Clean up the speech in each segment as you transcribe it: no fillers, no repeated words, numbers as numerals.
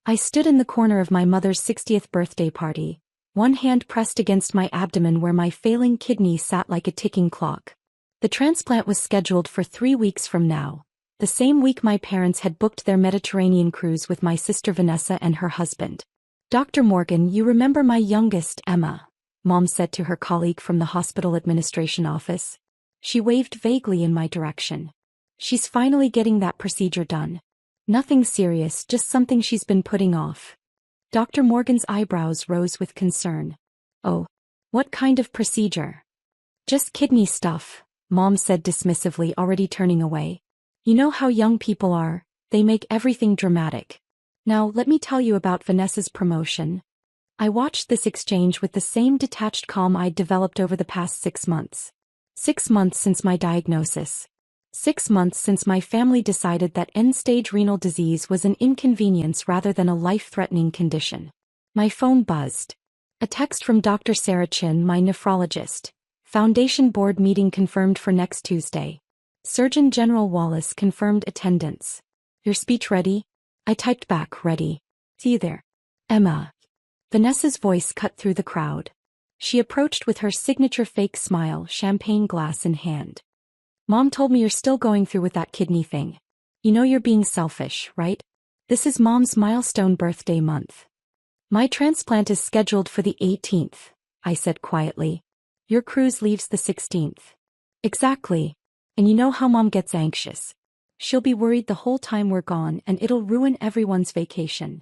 I stood in the corner of my mother's 60th birthday party, one hand pressed against my abdomen where my failing kidney sat like a ticking clock. The transplant was scheduled for 3 weeks from now, the same week my parents had booked their Mediterranean cruise with my sister Vanessa and her husband. "Dr. Morgan, you remember my youngest, Emma," Mom said to her colleague from the hospital administration office. She waved vaguely in my direction. "She's finally getting that procedure done. Nothing serious, just something she's been putting off." Dr. Morgan's eyebrows rose with concern. "Oh, what kind of procedure?" "Just kidney stuff," Mom said dismissively, already turning away. "You know how young people are, they make everything dramatic. Now let me tell you about Vanessa's promotion." I watched this exchange with the same detached calm I'd developed over the past 6 months. 6 months since my diagnosis. 6 months since my family decided that end-stage renal disease was an inconvenience rather than a life-threatening condition. My phone buzzed. A text from Dr. Sarah Chin, my nephrologist. "Foundation board meeting confirmed for next Tuesday. Surgeon General Wallace confirmed attendance. Your speech ready?" I typed back, "Ready. See you there, Emma." Vanessa's voice cut through the crowd. She approached with her signature fake smile, champagne glass in hand. "Mom told me you're still going through with that kidney thing. You know you're being selfish, right? This is Mom's milestone birthday month." "My transplant is scheduled for the 18th, I said quietly. "Your cruise leaves the 16th. "Exactly. And you know how Mom gets anxious. She'll be worried the whole time we're gone and it'll ruin everyone's vacation."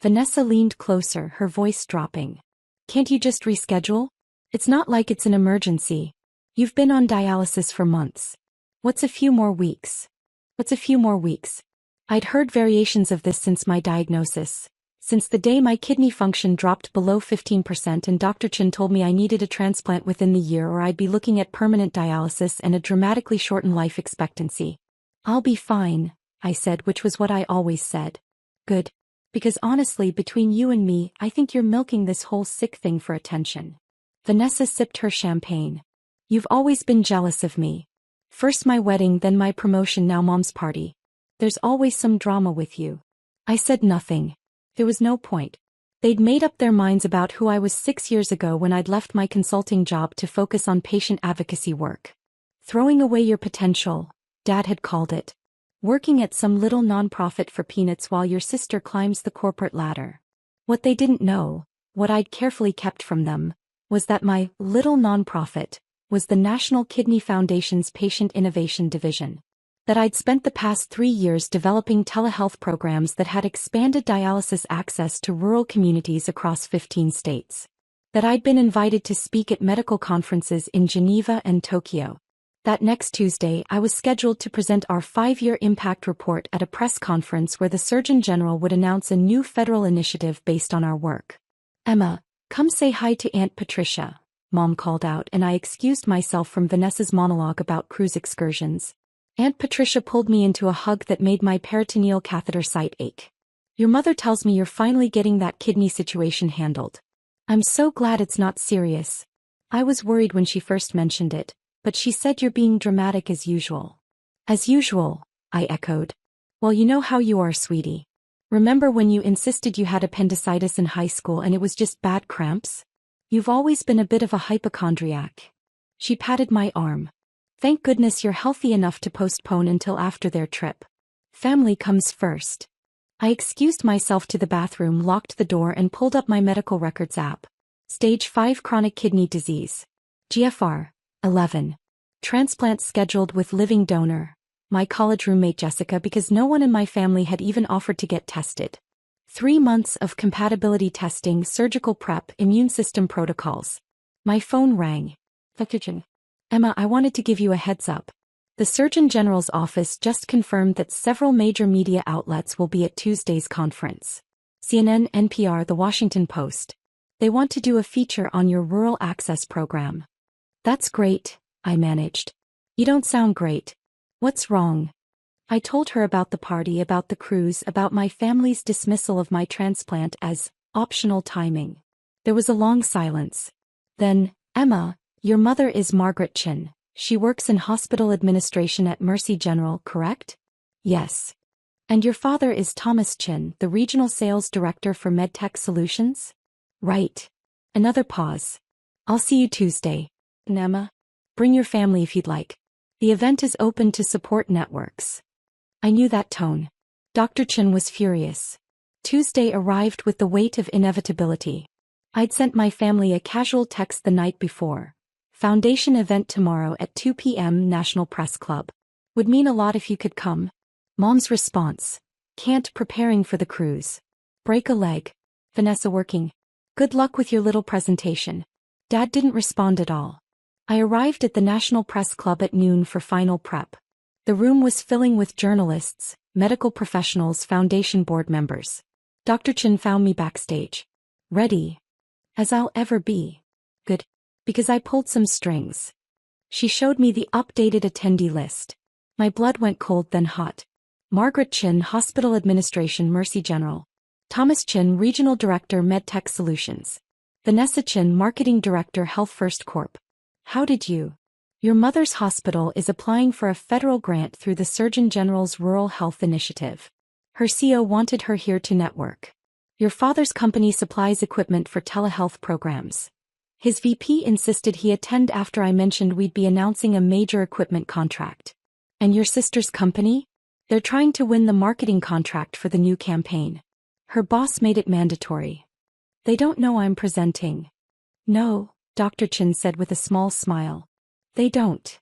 Vanessa leaned closer, her voice dropping. "Can't you just reschedule? It's not like it's an emergency. You've been on dialysis for months. What's a few more weeks? What's a few more weeks?" I'd heard variations of this since my diagnosis, since the day my kidney function dropped below 15% and Dr. Chin told me I needed a transplant within the year or I'd be looking at permanent dialysis and a dramatically shortened life expectancy. "I'll be fine," I said, which was what I always said. "Good. Because honestly, between you and me, I think you're milking this whole sick thing for attention." Vanessa sipped her champagne. "You've always been jealous of me. First my wedding, then my promotion, now Mom's party. There's always some drama with you." I said nothing. There was no point. They'd made up their minds about who I was 6 years ago when I'd left my consulting job to focus on patient advocacy work. "Throwing away your potential," Dad had called it. "Working at some little nonprofit for peanuts while your sister climbs the corporate ladder." What they didn't know, what I'd carefully kept from them, was that my little nonprofit was the National Kidney Foundation's Patient Innovation Division. That I'd spent the past 3 years developing telehealth programs that had expanded dialysis access to rural communities across 15 states. That I'd been invited to speak at medical conferences in Geneva and Tokyo. That next Tuesday I was scheduled to present our 5-year impact report at a press conference where the Surgeon General would announce a new federal initiative based on our work. "Emma, come say hi to Aunt Patricia," Mom called out, and I excused myself from Vanessa's monologue about cruise excursions. Aunt Patricia pulled me into a hug that made my peritoneal catheter site ache. "Your mother tells me you're finally getting that kidney situation handled. I'm so glad it's not serious. I was worried when she first mentioned it, but she said you're being dramatic as usual." "As usual," I echoed. "Well, you know how you are, sweetie. Remember when you insisted you had appendicitis in high school and it was just bad cramps? You've always been a bit of a hypochondriac." She patted my arm. "Thank goodness you're healthy enough to postpone until after their trip. Family comes first." I excused myself to the bathroom, locked the door and pulled up my medical records app. Stage 5 chronic kidney disease. GFR, 11. Transplant scheduled with living donor. My college roommate Jessica, because no one in my family had even offered to get tested. 3 months of compatibility testing, surgical prep, immune system protocols. My phone rang. "Dr. Chin. Emma, I wanted to give you a heads up. The Surgeon General's office just confirmed that several major media outlets will be at Tuesday's conference. CNN, NPR, The Washington Post. They want to do a feature on your rural access program." "That's great," I managed. "You don't sound great. What's wrong?" I told her about the party, about the cruise, about my family's dismissal of my transplant as optional timing. There was a long silence. Then, "Emma, your mother is Margaret Chin. She works in hospital administration at Mercy General, correct?" "Yes." And your father is Thomas Chin, the Regional Sales Director for MedTech Solutions? Right. Another pause. I'll see you Tuesday. Emma, bring your family if you'd like. The event is open to support networks. I knew that tone. Dr. Chin was furious. Tuesday arrived with the weight of inevitability. I'd sent my family a casual text the night before. Foundation event tomorrow at 2 p.m. National Press Club. Would mean a lot if you could come. Mom's response. Can't, preparing for the cruise. Break a leg. Vanessa working. Good luck with your little presentation. Dad didn't respond at all. I arrived at the National Press Club at noon for final prep. The room was filling with journalists, medical professionals, foundation board members. Dr. Chin found me backstage. Ready. As I'll ever be. Good. Because I pulled some strings. She showed me the updated attendee list. My blood went cold then hot. Margaret Chin, Hospital Administration, Mercy General. Thomas Chin, Regional Director, MedTech Solutions. Vanessa Chin, Marketing Director, Health First Corp. How did you? Your mother's hospital is applying for a federal grant through the Surgeon General's Rural Health Initiative. Her CEO wanted her here to network. Your father's company supplies equipment for telehealth programs. His VP insisted he attend after I mentioned we'd be announcing a major equipment contract. And your sister's company? They're trying to win the marketing contract for the new campaign. Her boss made it mandatory. They don't know I'm presenting. No, Dr. Chin said with a small smile. They don't.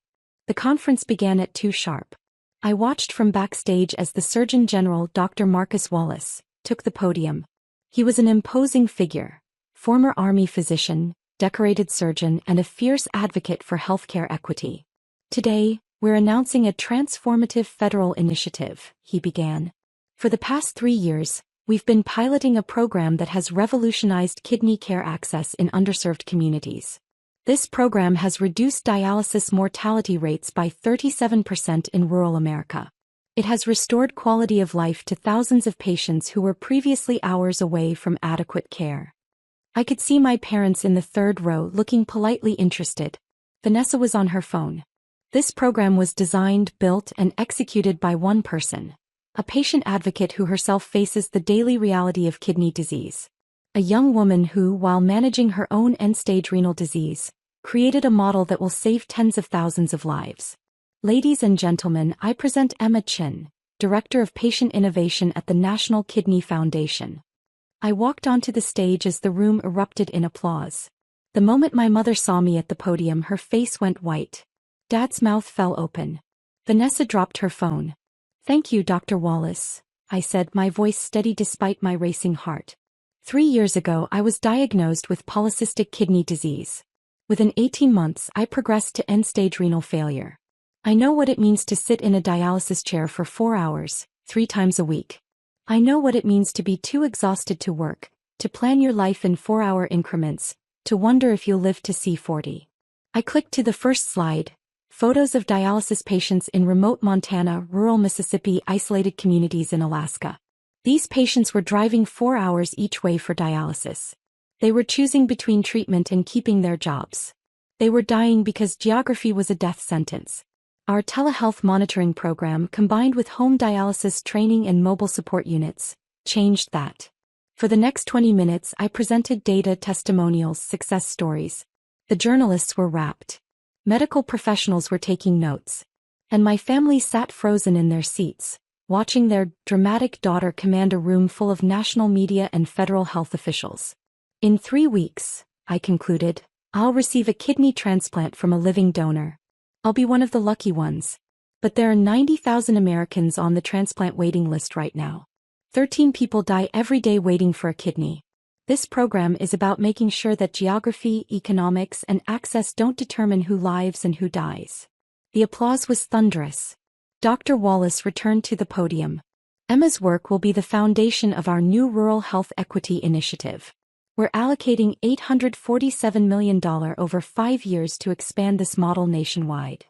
The conference began at 2 sharp. I watched from backstage as the Surgeon General, Dr. Marcus Wallace, took the podium. He was an imposing figure, former Army physician, decorated surgeon, and a fierce advocate for healthcare equity. Today, we're announcing a transformative federal initiative, he began. For the past 3 years, we've been piloting a program that has revolutionized kidney care access in underserved communities. This program has reduced dialysis mortality rates by 37% in rural America. It has restored quality of life to thousands of patients who were previously hours away from adequate care. I could see my parents in the third row looking politely interested. Vanessa was on her phone. This program was designed, built, and executed by one person. A patient advocate who herself faces the daily reality of kidney disease. A young woman who, while managing her own end-stage renal disease, created a model that will save tens of thousands of lives. Ladies and gentlemen, I present Emma Chin, Director of Patient Innovation at the National Kidney Foundation. I walked onto the stage as the room erupted in applause. The moment my mother saw me at the podium, her face went white. Dad's mouth fell open. Vanessa dropped her phone. Thank you, Dr. Wallace, I said, my voice steady despite my racing heart. 3 years ago, I was diagnosed with polycystic kidney disease. Within 18 months, I progressed to end-stage renal failure. I know what it means to sit in a dialysis chair for 4 hours, 3 times a week. I know what it means to be too exhausted to work, to plan your life in 4-hour increments, to wonder if you'll live to see 40. I clicked to the first slide. Photos of dialysis patients in remote Montana, rural Mississippi, isolated communities in Alaska. These patients were driving 4 hours each way for dialysis. They were choosing between treatment and keeping their jobs. They were dying because geography was a death sentence. Our telehealth monitoring program, combined with home dialysis training and mobile support units, changed that. For the next 20 minutes, I presented data, testimonials, success stories. The journalists were rapt. Medical professionals were taking notes. And my family sat frozen in their seats, watching their dramatic daughter command a room full of national media and federal health officials. In 3 weeks, I concluded, I'll receive a kidney transplant from a living donor. I'll be one of the lucky ones. But there are 90,000 Americans on the transplant waiting list right now. 13 people die every day waiting for a kidney. This program is about making sure that geography, economics, and access don't determine who lives and who dies. The applause was thunderous. Dr. Wallace returned to the podium. Emma's work will be the foundation of our new Rural Health Equity Initiative. We're allocating $847 million over 5 years to expand this model nationwide.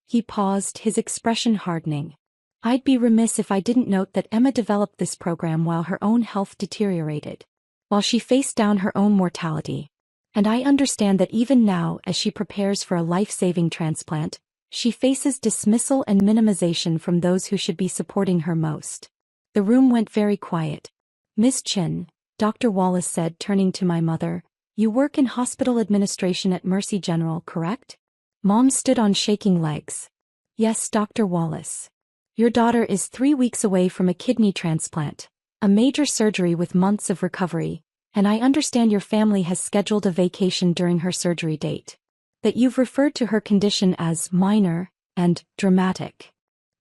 He paused, his expression hardening. I'd be remiss if I didn't note that Emma developed this program while her own health deteriorated, while she faced down her own mortality. And I understand that even now, as she prepares for a life-saving transplant, she faces dismissal and minimization from those who should be supporting her most. The room went very quiet. Miss Chin, Dr. Wallace said, turning to my mother, you work in hospital administration at Mercy General, correct? Mom stood on shaking legs. Yes, Dr. Wallace. Your daughter is 3 weeks away from a kidney transplant, a major surgery with months of recovery, and I understand your family has scheduled a vacation during her surgery date. That you've referred to her condition as minor and dramatic.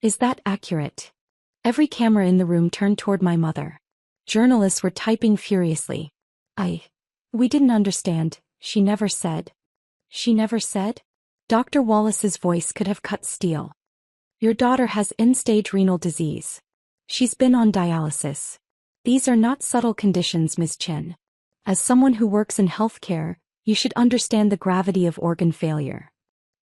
Is that accurate? Every camera in the room turned toward my mother. Journalists were typing furiously. We didn't understand, she never said. She never said? Dr. Wallace's voice could have cut steel. Your daughter has end-stage renal disease. She's been on dialysis. These are not subtle conditions, Ms. Chen. As someone who works in healthcare, you should understand the gravity of organ failure.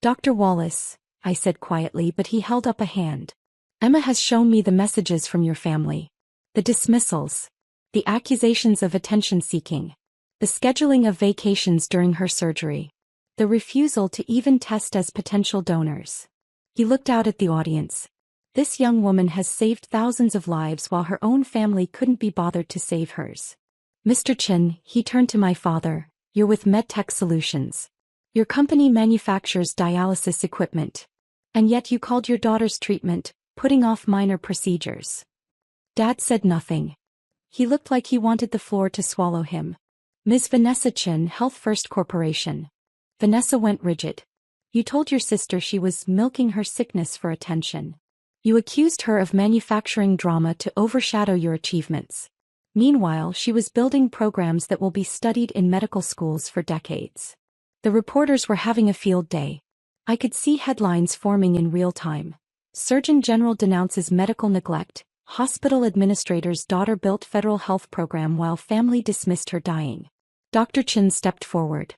Dr. Wallace, I said quietly, but he held up a hand. Emma has shown me the messages from your family. The dismissals. The accusations of attention-seeking. The scheduling of vacations during her surgery. The refusal to even test as potential donors. He looked out at the audience. This young woman has saved thousands of lives while her own family couldn't be bothered to save hers. Mr. Chin, he turned to my father, you're with MedTech Solutions. Your company manufactures dialysis equipment. And yet you called your daughter's treatment, putting off minor procedures. Dad said nothing. He looked like he wanted the floor to swallow him. Ms. Vanessa Chin, Health First Corporation. Vanessa went rigid. You told your sister she was milking her sickness for attention. You accused her of manufacturing drama to overshadow your achievements. Meanwhile, she was building programs that will be studied in medical schools for decades. The reporters were having a field day. I could see headlines forming in real time. Surgeon General denounces medical neglect. Hospital administrator's daughter built federal health program while family dismissed her dying. Dr. Chin stepped forward.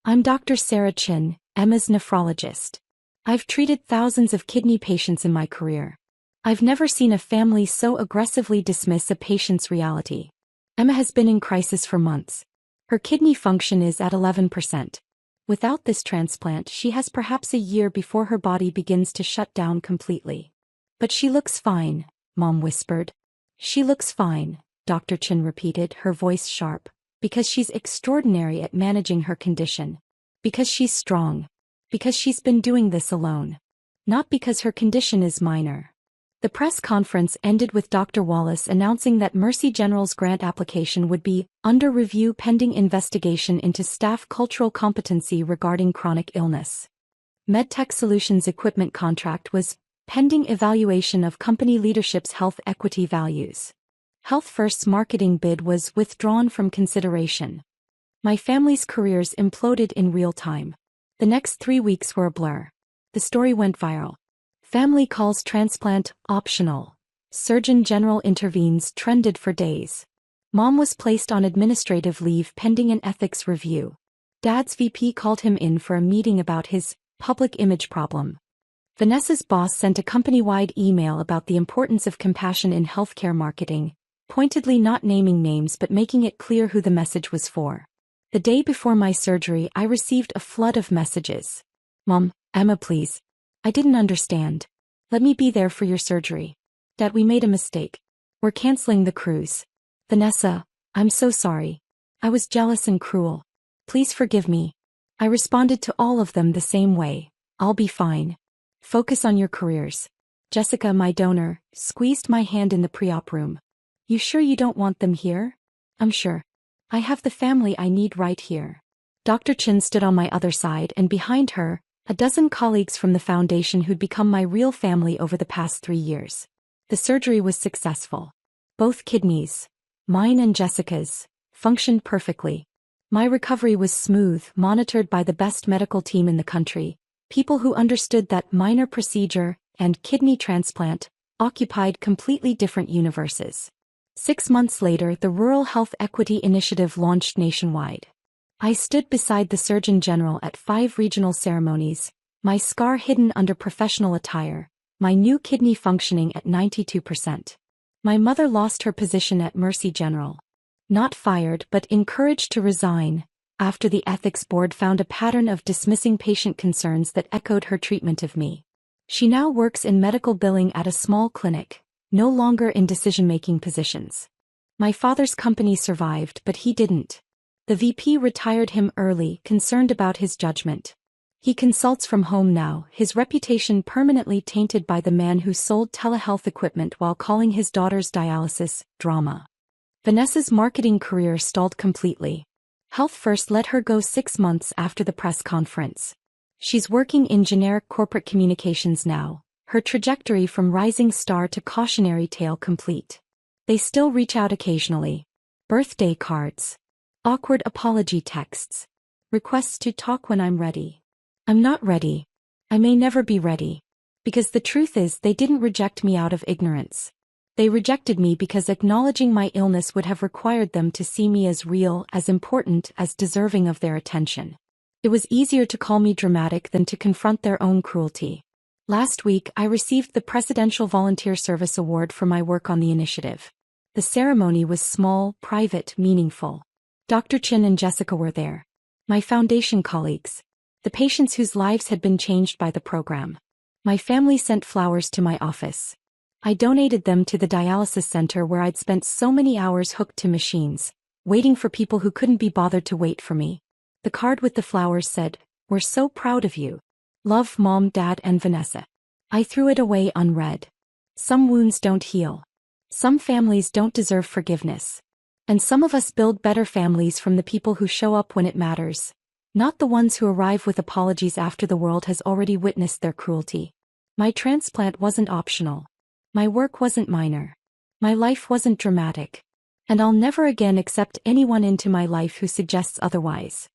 I'm Dr. Sarah Chin, Emma's nephrologist. I've treated thousands of kidney patients in my career. I've never seen a family so aggressively dismiss a patient's reality. Emma has been in crisis for months. Her kidney function is at 11%. Without this transplant, she has perhaps a year before her body begins to shut down completely. But she looks fine, Mom whispered. She looks fine, Dr. Chin repeated, her voice sharp, because she's extraordinary at managing her condition. Because she's strong. Because she's been doing this alone. Not because her condition is minor. The press conference ended with Dr. Wallace announcing that Mercy General's grant application would be under review pending investigation into staff cultural competency regarding chronic illness. MedTech Solutions equipment contract was pending evaluation of company leadership's health equity values. Health First's marketing bid was withdrawn from consideration. My family's careers imploded in real time. The next 3 weeks were a blur. The story went viral. Family calls transplant optional. Surgeon General intervenes trended for days. Mom was placed on administrative leave pending an ethics review. Dad's VP called him in for a meeting about his public image problem. Vanessa's boss sent a company-wide email about the importance of compassion in healthcare marketing, pointedly not naming names but making it clear who the message was for. The day before my surgery, I received a flood of messages. Mom, Emma, please. I didn't understand. Let me be there for your surgery. Dad, we made a mistake. We're canceling the cruise. Vanessa, I'm so sorry. I was jealous and cruel. Please forgive me. I responded to all of them the same way. I'll be fine. Focus on your careers. Jessica, my donor, squeezed my hand in the pre-op room. You sure you don't want them here? I'm sure. I have the family I need right here. Dr. Chin stood on my other side, and behind her, a dozen colleagues from the foundation who'd become my real family over the past 3 years. The surgery was successful. Both kidneys, mine and Jessica's, functioned perfectly. My recovery was smooth, monitored by the best medical team in the country, people who understood that minor procedure and kidney transplant occupied completely different universes. 6 months later, the Rural Health Equity Initiative launched nationwide. I stood beside the Surgeon General at 5 regional ceremonies, my scar hidden under professional attire, my new kidney functioning at 92%. My mother lost her position at Mercy General. Not fired but encouraged to resign, after the ethics board found a pattern of dismissing patient concerns that echoed her treatment of me. She now works in medical billing at a small clinic, no longer in decision-making positions. My father's company survived, but he didn't. The VP retired him early, concerned about his judgment. He consults from home now, his reputation permanently tainted by the man who sold telehealth equipment while calling his daughter's dialysis drama. Vanessa's marketing career stalled completely. Health First let her go 6 months after the press conference. She's working in generic corporate communications now, her trajectory from rising star to cautionary tale complete. They still reach out occasionally. Birthday cards. Awkward apology texts. Requests to talk when I'm ready. I'm not ready. I may never be ready. Because the truth is they didn't reject me out of ignorance. They rejected me because acknowledging my illness would have required them to see me as real, as important, as deserving of their attention. It was easier to call me dramatic than to confront their own cruelty. Last week I received the Presidential Volunteer Service Award for my work on the initiative. The ceremony was small, private, meaningful. Dr. Chin and Jessica were there. My foundation colleagues. The patients whose lives had been changed by the program. My family sent flowers to my office. I donated them to the dialysis center where I'd spent so many hours hooked to machines, waiting for people who couldn't be bothered to wait for me. The card with the flowers said, "We're so proud of you. Love, Mom, Dad, and Vanessa." I threw it away unread. Some wounds don't heal. Some families don't deserve forgiveness. And some of us build better families from the people who show up when it matters, not the ones who arrive with apologies after the world has already witnessed their cruelty. My transplant wasn't optional. My work wasn't minor. My life wasn't dramatic. And I'll never again accept anyone into my life who suggests otherwise.